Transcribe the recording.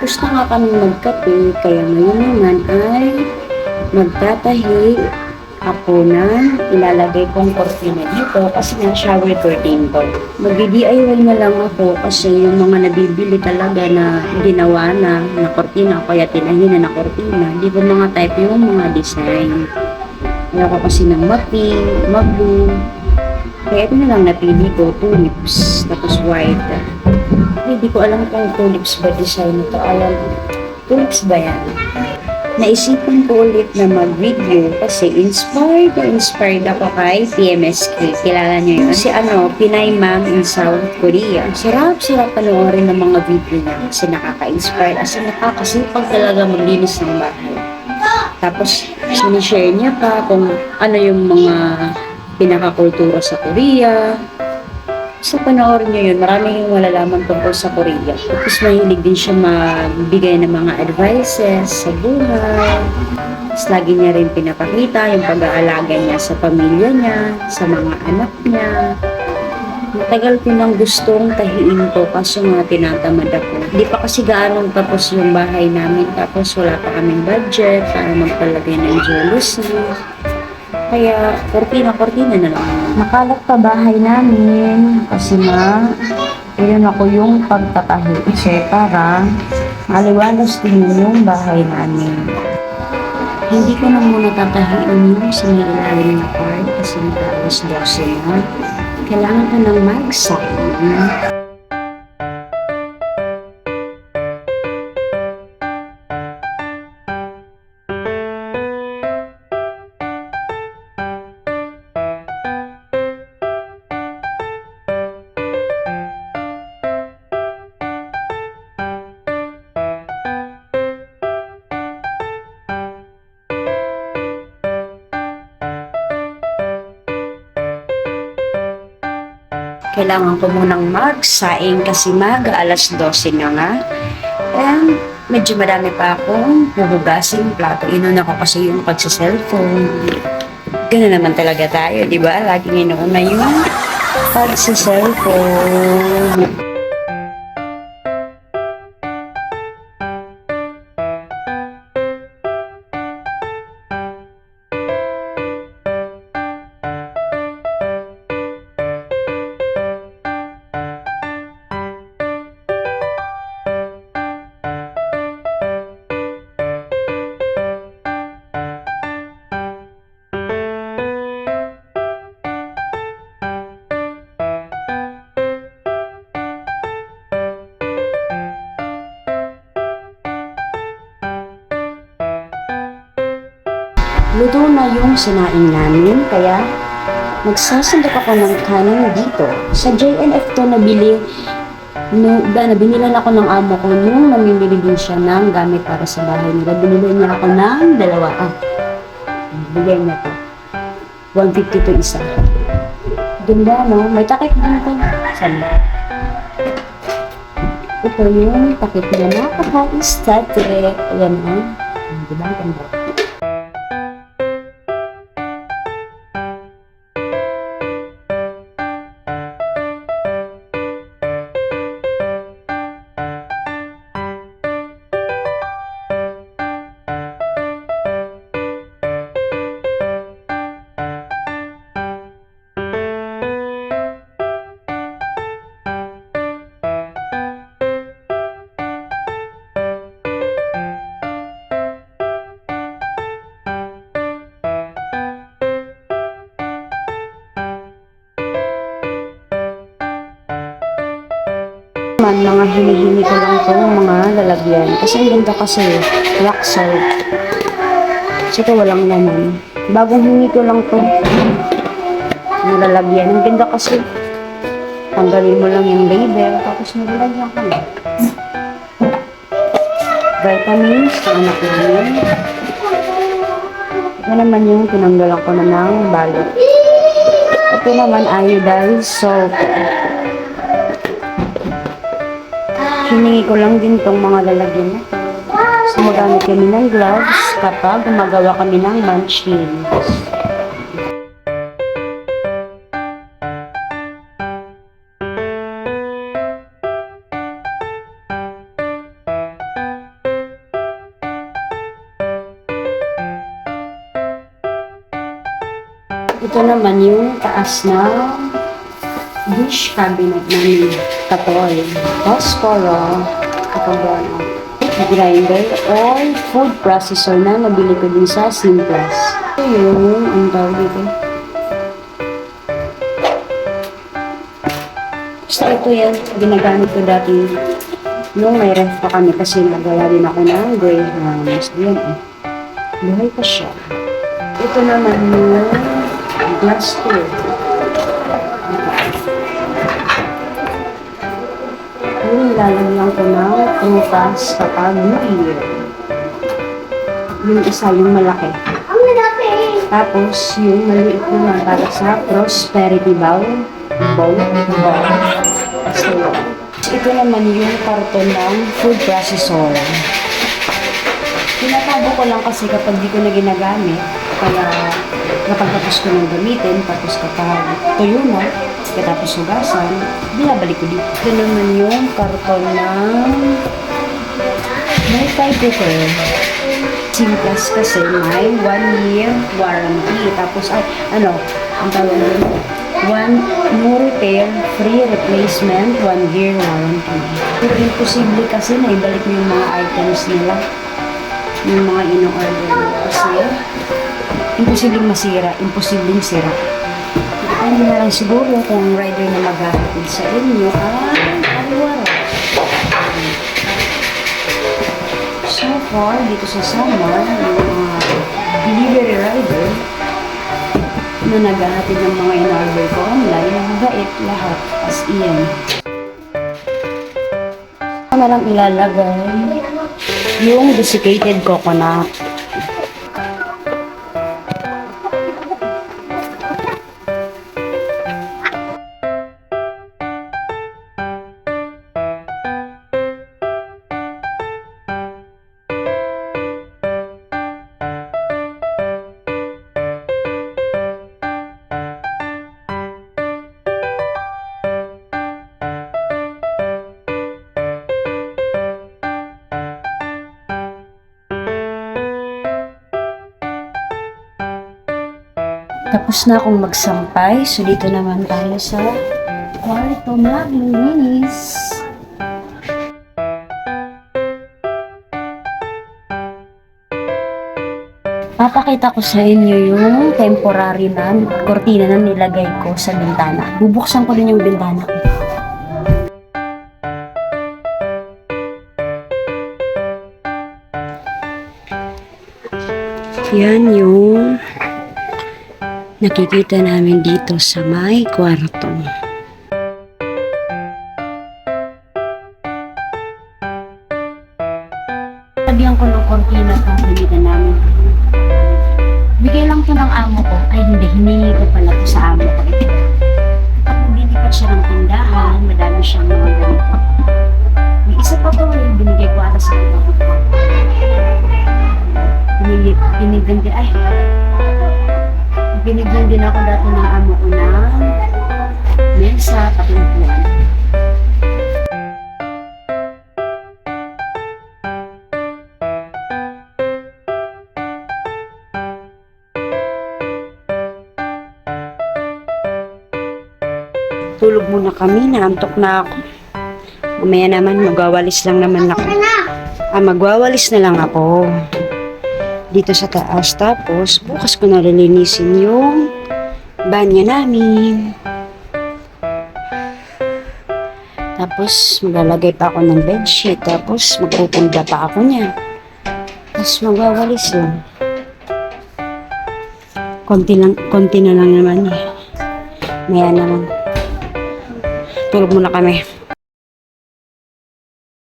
Tapos na nga kami magkape, kaya ngayon naman ay magtatahi ako na ilalagay kong kortina dito kasi nga shower curtain to. Mag-DIY na lang ako kasi yung mga nabibili talaga na ginawa na kortina, kaya tinahin na kortina, di ko mga type yung mga design. Ayaw ko kasi ng ma-pink, ma-blue. Kaya ito na lang napili ko, tulips, tapos white. Hindi ko alam kung tulips ba design ito. Alam, tulips ba yan? Naisipan ko ulit na mag-video kasi inspired ako kay PMSK. Kilala niyo yun? Si Pinay Mom in South Korea. Sarap panoorin ng mga video niya kasi nakaka-inspire. Kasi nakakasipag talaga maglinis ng bahay. Tapos, sinishare niya pa kung ano yung mga pinakakultura sa Korea. Sa panoorin niyo yun, marami yung malalaman tungkol sa Korea. Tapos mahilig din siya magbigay ng mga advices sa buhay. Tapos lagi niya rin pinapakita yung pag-aalaga niya sa pamilya niya, sa mga anak niya. Matagal ko nang gustong tahiin to kaso nga tinatamad ako. Hindi pa kasi gaanong tapos yung bahay namin tapos wala pa kaming budget para magpalagay ng jealousy. Kaya, kortina na lang. Nakalat pa bahay namin kasi nga, yun ako yung pagtatahi. Kasi para maliwalas din yung bahay namin. Hindi ko na muna tatahiin yung sa may ilalim na part kasi mag-alas 12 na. Kailangan ko nang mag-sign. Kailangan ko munang magsaing kasi alas 12 na nga. And medyo marami pa akong huhugasing plato. Inuna ko kasi yung pagsa-cellphone. Ganun naman talaga tayo, di ba? Laging inuuna yung pagsa-cellphone. Luto na yung sinaing namin, kaya magsasandok ako ng kanin dito. Sa JNF to nabili, nabinilan ako ng amo ko nung namimili din siya ng gamit para sa bahay nila. Binili niya ako ng dalawa. Bigay niya to. 150 to isa. Ganda, no? May takip din to. Saan ba? Ito yung takip niya. Napaka-aesthetic. Ayan, no? Diba? Ganda. Mga hinihingi ko lang to mga lalagyan kasi ang ganda kasi rock salt so ito walang laman bagong hingi ko lang to mga lalagyan ang ganda kasi tanggalin mo lang yung label tapos nalalagyan ka na vitamins sa anak namin ito naman yung tinanggalan ko na ng balot ito naman iodized salt. Hiningi ko lang din tong mga lalagyan na to. So, magamit kami ng gloves kapag gumagawa kami ng munchkins. Ito naman yung taas ng dish cabinet namin. Katol. Posporo. Katol. Grinder or food processor na nabili ko din sa Simplas. Ito yung, ang tawag dito. Basta ito yan, ginagamit ko dati nung may ref pa kami kasi nagawa din ako ng Greyhounds. Diyan eh. Buhay pa siya. Ito naman yung glass tool. Yung nilalagyan ko ng prutas kapag New Year. Yung isa, yung malaki. Tapos, yung maliit naman para sa prosperity bowl. So, ito naman yung karton ng food processor. Tinatago ko lang kasi kapag di ko na ginagamit, kaya kapag tapos ko nang gamitin, tapos kapag tuyo na, tapos hugasan, binabalik ko dito. Ito naman yung karton ng multi-cooker. Simplas kasi may 1 year warranty. Tapos, ang tawag doon, no repair, free replacement, 1 year warranty. Pero imposible kasi na ibalik mo yung mga items nila, yung mga ino-order mo. Kasi, imposibleng masira, imposibleng sira. Hindi na lang siguro kung rider na maghahatid sa inyo ay aliwara. So far, dito sa summer, yung mga delivery rider na naghahatid ng mga in-order ko online, bait lahat as in. Na lang ilalagay yung desiccated coconut. Tapos na akong magsampay. So, dito naman tayo sa kwarto maglinis. Papakita ko sa inyo yung temporary na kortina na nilagay ko sa bintana. Bubuksan ko din yung bintana ko. Yan yung nakikita namin dito sa may kwarto. Sabihan ko ng kortina sa pilitan namin. Bigay lang to ng amo ko. Ay hindi, hiningi ko pala to sa amo ko. Binilipat siya ng tindahan, madami siyang mga ganito. May isa pa to, yung binigay ko ata sa amo ko. Binigyan din ako dati ng amo ko ng mesa, patumpuan. Tulog muna kami, naantok na ako. Mamaya naman, magwawalis lang naman ako. Magwawalis na lang ako dito sa taas. Tapos, bukas ko na lilinisin yung banyo namin. Tapos, maglalagay pa ako ng bedsheet. Tapos, magpupulda pa ako niya. Tapos, magwawalis lang. Konti na lang naman eh. Maya naman. Tulog muna kami.